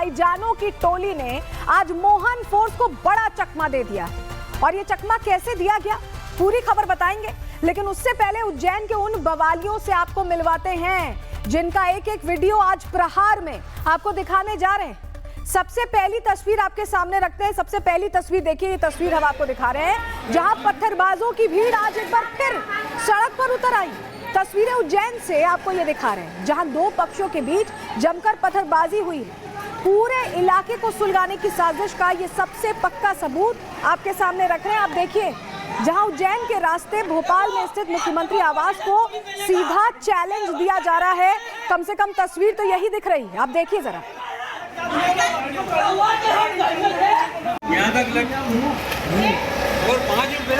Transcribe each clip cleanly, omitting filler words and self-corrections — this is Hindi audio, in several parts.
भाईजानों की टोली ने आज मोहन फोर्स को बड़ा चकमा दे दिया। और ये चकमा कैसे दिया गया, पूरी खबर बताएंगे, लेकिन उससे पहले उज्जैन के उन बवालियों से आपको मिलवाते हैं जिनका एक एक वीडियो आज प्रहार में आपको दिखाने जा रहे हैं। सबसे पहली तस्वीर आपके सामने रखते हैं। सबसे पहली तस्वीर देखिए, ये तस्वीर हम आपको दिखा रहे हैं जहां पत्थरबाजों की भीड़ आज एक बार फिर सड़क पर उतर आई। तस्वीरें उज्जैन से आपको ये दिखा रहे हैं जहां दो पक्षों के बीच जमकर पत्थरबाजी हुई। पूरे इलाके को सुलगाने की साजिश का ये सबसे पक्का सबूत आपके सामने रख रहे हैं। आप देखिए, जहां उज्जैन के रास्ते भोपाल में स्थित मुख्यमंत्री आवास को सीधा चैलेंज दिया जा रहा है। कम से कम तस्वीर तो यही दिख रही है, आप देखिए जरा। यहाँ तक लगा और 5 रुपए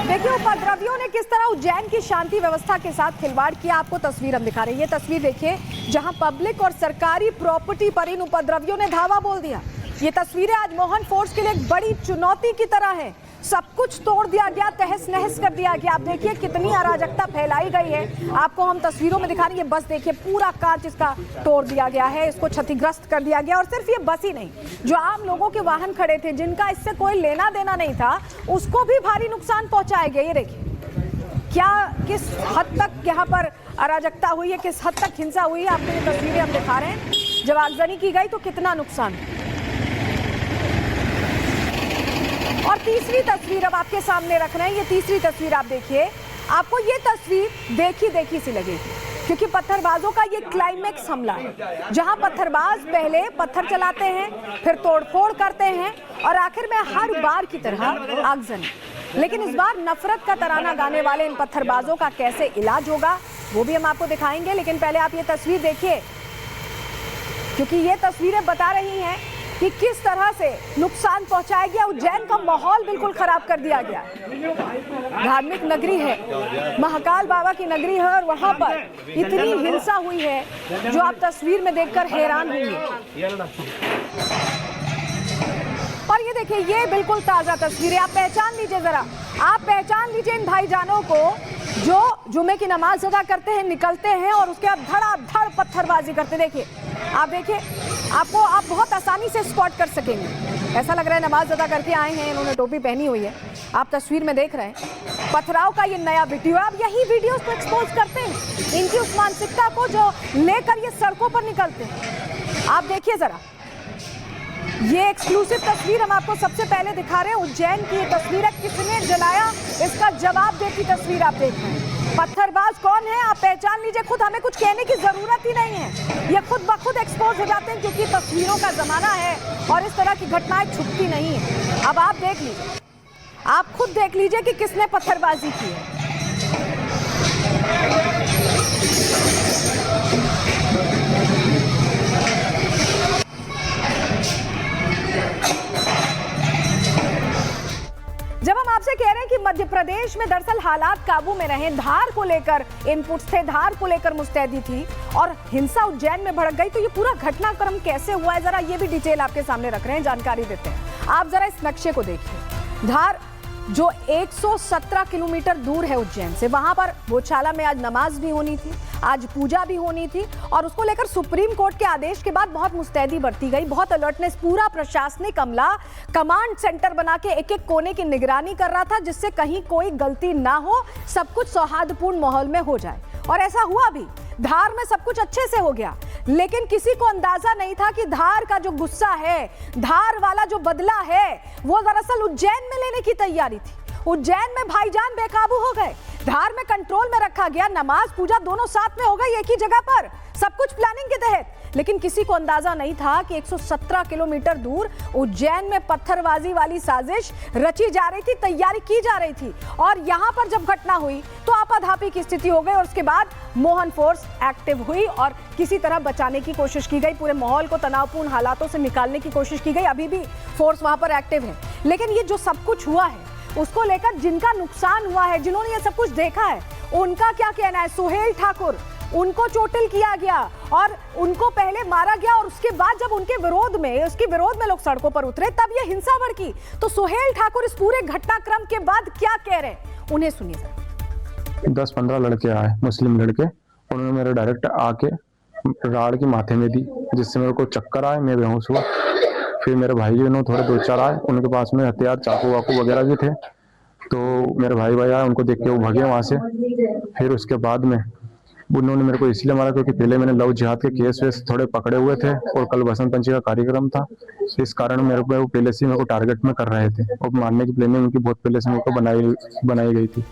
देखिए, उपद्रवियों ने किस तरह उज्जैन की शांति व्यवस्था के साथ खिलवाड़ किया। आपको तस्वीर हम दिखा रहे हैं। ये तस्वीर देखिए जहां पब्लिक और सरकारी प्रॉपर्टी पर इन उपद्रवियों ने धावा बोल दिया। ये तस्वीरें आज मोहन फोर्स के लिए एक बड़ी चुनौती की तरह है। सब कुछ तोड़ दिया गया, तहस नहस कर दिया गया। आप देखिए कितनी अराजकता फैलाई गई है, आपको हम तस्वीरों में दिखा रहे हैं। बस देखिए, पूरा कांच इसका तोड़ दिया गया है, इसको क्षतिग्रस्त कर दिया गया। और सिर्फ ये बस ही नहीं, जो आम लोगों के वाहन खड़े थे जिनका इससे कोई लेना देना नहीं था, उसको भी भारी नुकसान पहुंचाया गया। ये देखिए क्या, किस हद तक यहाँ पर अराजकता हुई है, किस हद तक हिंसा हुई है। आपको ये तस्वीरें हम दिखा रहे हैं। जब आगजनी की गई तो कितना नुकसान। और तीसरी तस्वीर अब आपके सामने रख रहे हैं। ये तीसरी तस्वीर आप देखिए, आपको ये तस्वीर देखी सी लगेगी क्योंकि पत्थरबाजों का ये क्लाइमेक्स हमला है जहां पत्थरबाज पहले पत्थर चलाते हैं, फिर तोड़फोड़ करते हैं और आखिर में हर बार की तरह आगजनी। लेकिन इस बार नफरत का तराना गाने वाले इन पत्थरबाजों का कैसे इलाज होगा वो भी हम आपको दिखाएंगे। लेकिन पहले आप ये तस्वीर देखिए, क्योंकि ये तस्वीरें बता रही हैं कि किस तरह से नुकसान पहुंचाया गया। उज्जैन का माहौल बिल्कुल खराब कर दिया गया। धार्मिक नगरी है, महाकाल बाबा की नगरी है, और वहां पर इतनी हिंसा हुई है जो आप तस्वीर में देखकर हैरान होंगे। और ये देखिए, ये बिल्कुल ताजा तस्वीर है। आप पहचान लीजिए जरा, आप पहचान लीजिए इन भाईजानों को जो जुमे की नमाज अदा करते हैं, निकलते हैं और उसके बाद धड़ाधड़ पत्थरबाजी करते। देखिए, आप देखिए, आपको आप बहुत आसानी से स्पॉट कर सकेंगे। ऐसा लग रहा है नमाज अदा करके आए हैं, इन्होंने टोपी पहनी हुई है। आप तस्वीर में देख रहे हैं पथराव का ये नया वीडियो। आप यही वीडियोस को एक्सपोज करते हैं, इनकी उस मानसिकता को जो लेकर ये सड़कों पर निकलते हैं। आप देखिए जरा, ये एक्सक्लूसिव तस्वीर हम आपको सबसे पहले दिखा रहे हैं। उज्जैन की ये तस्वीर है, किसने जलाया इसका जवाब देती तस्वीर आप देख रहे हैं। पत्थरबाज कौन है आप पहचान लीजिए, खुद हमें कुछ कहने की जरूरत ही नहीं है, ये खुद ब खुद एक्सपोज हो जाते हैं क्योंकि तस्वीरों का जमाना है और इस तरह की घटनाएं छुपती नहीं है। अब आप देख लीजिए, आप खुद देख लीजिए कि किसने पत्थरबाजी की है। जब हम आपसे कह रहे हैं कि मध्य प्रदेश में दरअसल हालात काबू में रहे, धार को लेकर इनपुट्स थे, धार को लेकर मुस्तैदी थी और हिंसा उज्जैन में भड़क गई, तो ये पूरा घटनाक्रम कैसे हुआ है, जरा ये भी डिटेल आपके सामने रख रहे हैं, जानकारी देते हैं। आप जरा इस नक्शे को देखिए। धार जो 117 किलोमीटर दूर है उज्जैन से, वहां पर गौशाला में आज नमाज भी होनी थी, आज पूजा भी होनी थी और उसको लेकर सुप्रीम कोर्ट के आदेश के बाद बहुत मुस्तैदी बरती गई, बहुत अलर्टनेस। पूरा प्रशासनिक अमला कमांड सेंटर बना के एक एक कोने की निगरानी कर रहा था जिससे कहीं कोई गलती ना हो, सब कुछ सौहार्दपूर्ण माहौल में हो जाए। और ऐसा हुआ भी, धार में सब कुछ अच्छे से हो गया। लेकिन किसी को अंदाजा नहीं था कि धार का जो गुस्सा है, धार वाला जो बदला है, वो दरअसल उज्जैन में लेने की तैयारी थी। उज्जैन में भाईजान बेकाबू हो गए, धार में कंट्रोल में रखा गया, नमाज पूजा दोनों साथ में हो गई एक ही जगह पर, सब कुछ प्लानिंग के तहत। लेकिन किसी को अंदाजा नहीं था कि 117 किलोमीटर दूर उज्जैन में पत्थरबाजी वाली साजिश रची जा रही थी, तैयारी की जा रही थी। और यहां पर जब घटना हुई तो आपाधापी की स्थिति हो गई और उसके बाद मोहन फोर्स एक्टिव हुई और किसी तरह बचाने की कोशिश की गई, पूरे माहौल को तनावपूर्ण हालातों से निकालने की कोशिश की गई। अभी भी फोर्स वहां पर एक्टिव है। लेकिन ये जो सब कुछ हुआ है उसको लेकर जिनका नुकसान हुआ है, जिन्होंने ये सब कुछ देखा है, उनका क्या कहना है? सुहेल ठाकुर उनको चोटिल किया गया और उनको पहले मारा गया और उसके बाद जब उसके विरोध में लोग सड़कों पर उतरे तब ये हिंसा भड़की। तो सुहेल ठाकुर इस पूरे घटनाक्रम के बाद क्या कह रहे हैं, उन्हें सुनिए। 10-15 लड़के आए, मुस्लिम लड़के, उन्होंने मेरे डायरेक्ट आके राड़ की माथे में दी, जिससे मेरे को चक्कर आए, मैं बेहोश हुआ। फिर मेरे भाई जी उन्होंने थोड़े 2-4 आए, उनके पास में हथियार चाकू वाकू वगैरह भी थे, तो मेरे भाई आए, उनको देख के वो भागे वहाँ से। फिर उसके बाद में उन्होंने मेरे को इसलिए मारा क्योंकि पहले मैंने लव जिहाद के केस वेस थोड़े पकड़े हुए थे और कल बसंत पंचमी का कार्यक्रम था, इस कारण मेरे को पहले से मेरे को टारगेट में कर रहे थे और मारने की प्लानिंग उनकी बहुत पहले से मेरे को बनाई गई थी।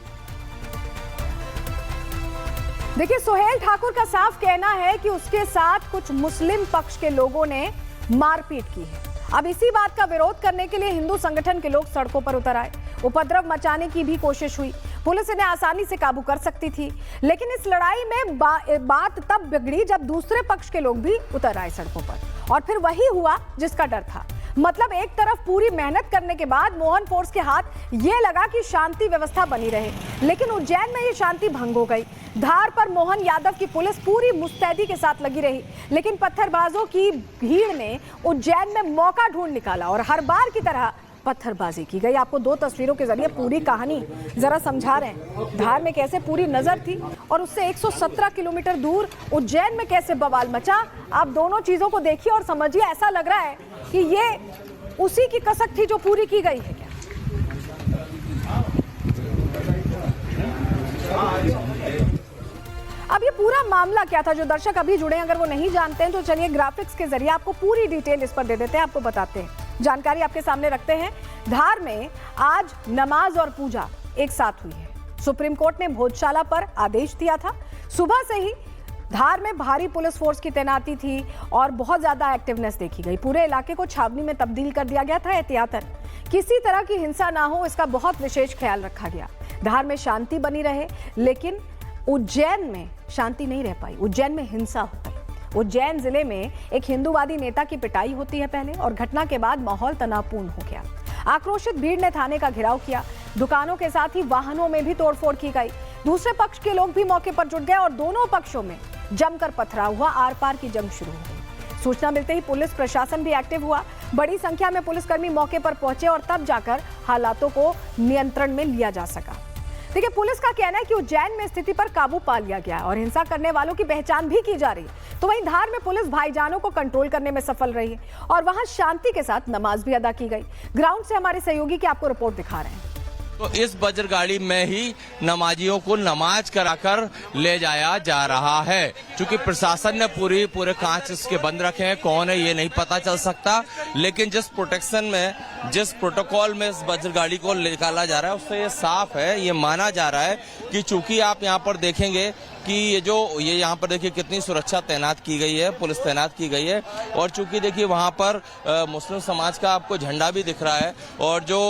देखिए, सुहेल ठाकुर का साफ कहना है कि उसके साथ कुछ मुस्लिम पक्ष के लोगों ने मारपीट की है। अब इसी बात का विरोध करने के लिए हिंदू संगठन के लोग सड़कों पर उतर आए, उपद्रव मचाने की भी कोशिश हुई। पुलिस इन्हें आसानी से काबू कर सकती थी, लेकिन इस लड़ाई में बात तब बिगड़ी जब दूसरे पक्ष के लोग भी उतर आए सड़कों पर, और फिर वही हुआ जिसका डर था। मतलब एक तरफ पूरी मेहनत करने के बाद मोहन फोर्स के हाथ ये लगा कि शांति व्यवस्था बनी रहे, लेकिन उज्जैन में ये शांति भंग हो गई। धार पर मोहन यादव की पुलिस पूरी मुस्तैदी के साथ लगी रही, लेकिन पत्थरबाजों की भीड़ ने उज्जैन में मौका ढूंढ निकाला और हर बार की तरह पत्थरबाजी की गई। आपको 2 तस्वीरों के जरिए पूरी कहानी जरा समझा रहे हैं। धार में कैसे पूरी नजर थी और उससे 117 किलोमीटर दूर उज्जैन में कैसे बवाल मचा। आप दोनों चीजों को देखिए और समझिए, ऐसा लग रहा है कि ये उसी की कसक थी जो पूरी की गई है क्या। अब ये पूरा मामला क्या था, जो दर्शक अभी जुड़े हैं अगर वो नहीं जानते हैं तो चलिए ग्राफिक्स के जरिए आपको पूरी डिटेल इस पर दे देते हैं, आपको बताते हैं, जानकारी आपके सामने रखते हैं। धार में आज नमाज और पूजा एक साथ हुई है। सुप्रीम कोर्ट ने भोजशाला पर आदेश दिया था। सुबह से ही धार में भारी पुलिस फोर्स की तैनाती थी और बहुत ज्यादा एक्टिवनेस देखी गई। पूरे इलाके को छावनी में तब्दील कर दिया गया था। एहतियातन किसी तरह की हिंसा ना हो, इसका बहुत विशेष ख्याल रखा गया। धार में शांति बनी रहे, लेकिन उज्जैन में शांति नहीं रह पाई, उज्जैन में हिंसा हो गई। उज्जैन जिले में एक हिंदूवादी नेता की पिटाई होती है पहले, और घटना के बाद माहौल तनावपूर्ण हो गया। आक्रोशित भीड़ ने थाने का घेराव किया, दुकानों के साथ ही वाहनों में भी तोड़फोड़ की गई। दूसरे पक्ष के लोग भी मौके पर जुट गए और दोनों पक्षों में जमकर पथराव हुआ, आर पार की जंग शुरू हो गई। सूचना मिलते ही पुलिस प्रशासन भी एक्टिव हुआ। बड़ी संख्या में पुलिसकर्मी मौके पर पहुंचे और तब जाकर हालातों को नियंत्रण में लिया जा सका। देखिए, पुलिस का कहना है कि उज्जैन में स्थिति पर काबू पा लिया गया और हिंसा करने वालों की पहचान भी की जा रही है। तो वहीं धार में पुलिस भाईजानों को कंट्रोल करने में सफल रही है और वहां शांति के साथ नमाज भी अदा की गई। ग्राउंड से हमारे सहयोगी की आपको रिपोर्ट दिखा रहे हैं। तो इस वज्र गाड़ी में ही नमाजियों को नमाज कराकर ले जाया जा रहा है। क्योंकि प्रशासन ने पूरे कांच इसके बंद रखे हैं, कौन है ये नहीं पता चल सकता, लेकिन जिस प्रोटेक्शन में, जिस प्रोटोकॉल में इस वज्र गाड़ी को निकाला जा रहा है उससे ये साफ है, ये माना जा रहा है कि चूंकि आप यहाँ पर देखेंगे कि ये यहाँ पर देखिए कितनी सुरक्षा तैनात की गई है, पुलिस तैनात की गई है, और चूंकि देखिए वहाँ पर मुस्लिम समाज का आपको झंडा भी दिख रहा है, और जो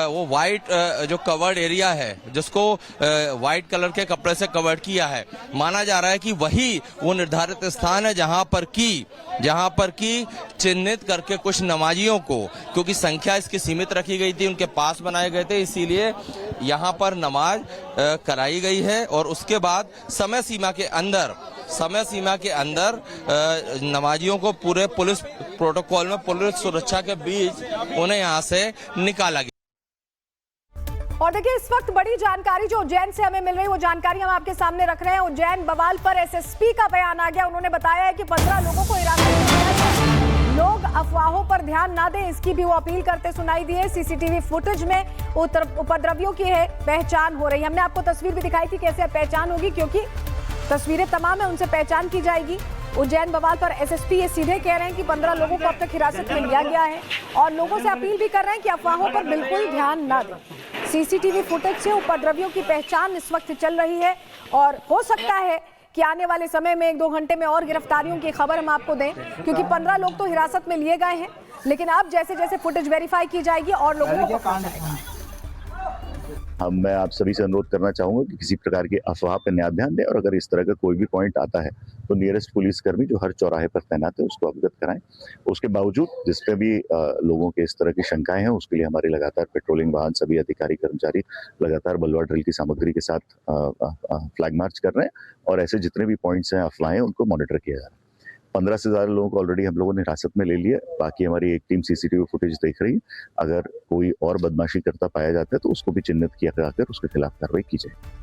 वो वाइट जो कवर्ड एरिया है जिसको वाइट कलर के कपड़े से कवर्ड किया है, माना जा रहा है कि वही वो निर्धारित स्थान है जहाँ पर की चिन्हित करके कुछ नमाजियों को, क्योंकि संख्या इसकी सीमित रखी गई थी, उनके पास बनाए गए थे, इसीलिए यहाँ पर नमाज कराई गई है। और उसके बाद समय सीमा के अंदर नमाजियों को पूरे पुलिस प्रोटोकॉल में, पुलिस सुरक्षा के बीच उन्हें यहाँ से निकाला गया। और देखिए, इस वक्त बड़ी जानकारी जो उज्जैन से हमें मिल रही है वो जानकारी हम आपके सामने रख रहे हैं। उज्जैन बवाल पर एसएसपी का बयान आ गया। उन्होंने बताया है कि 15 लोगों को हिरासत में लिया गया। लोग अफवाहों पर ध्यान ना दें, इसकी भी वो अपील करते सुनाई दिए। सीसीटीवी फुटेज में उपद्रवियों की है पहचान हो रही है। हमने आपको तस्वीर भी दिखाई थी कैसे पहचान होगी, क्योंकि तस्वीरें तमाम है, उनसे पहचान की जाएगी। उज्जैन बवाल पर एसएसपी ये सीधे कह रहे हैं कि 15 लोगों को अब तक हिरासत में लिया गया है और लोगों से अपील भी कर रहे हैं कि अफवाहों पर बिल्कुल ध्यान ना दें। सीसीटीवी फुटेज से उपद्रवियों की पहचान इस वक्त चल रही है और हो सकता है कि आने वाले समय में 1-2 घंटे में और गिरफ्तारियों की खबर हम आपको दें, क्योंकि 15 लोग तो हिरासत में लिए गए हैं, लेकिन अब जैसे जैसे फुटेज वेरीफाई की जाएगी और लोगों को पकड़ा जाएगा। मैं आप सभी से अनुरोध करना चाहूंगा कि किसी प्रकार की अफवाह पर न ध्यान दें और अगर इस तरह का कोई भी पॉइंट आता है तो नियरेस्ट पुलिसकर्मी जो हर चौराहे पर तैनात है उसको अवगत कराएं। उसके बावजूद जिस पे भी लोगों के इस तरह की शंकाएं हैं उसके लिए हमारे लगातार पेट्रोलिंग वाहन सभी अधिकारी कर्मचारी लगातार बलवा ड्रिल की सामग्री के साथ फ्लैग मार्च कर रहे हैं और ऐसे जितने भी पॉइंट्स हैं अफवाहें उनको मॉनिटर किया जा रहा है। 15 से ज्यादा लोगों को ऑलरेडी हम लोगों ने हिरासत में ले लिया। बाकी हमारी एक टीम सीसीटीवी फुटेज देख रही है। अगर कोई और बदमाशी करता पाया जाता है तो उसको भी चिन्हित किया जाकर उसके खिलाफ कार्रवाई की जाए।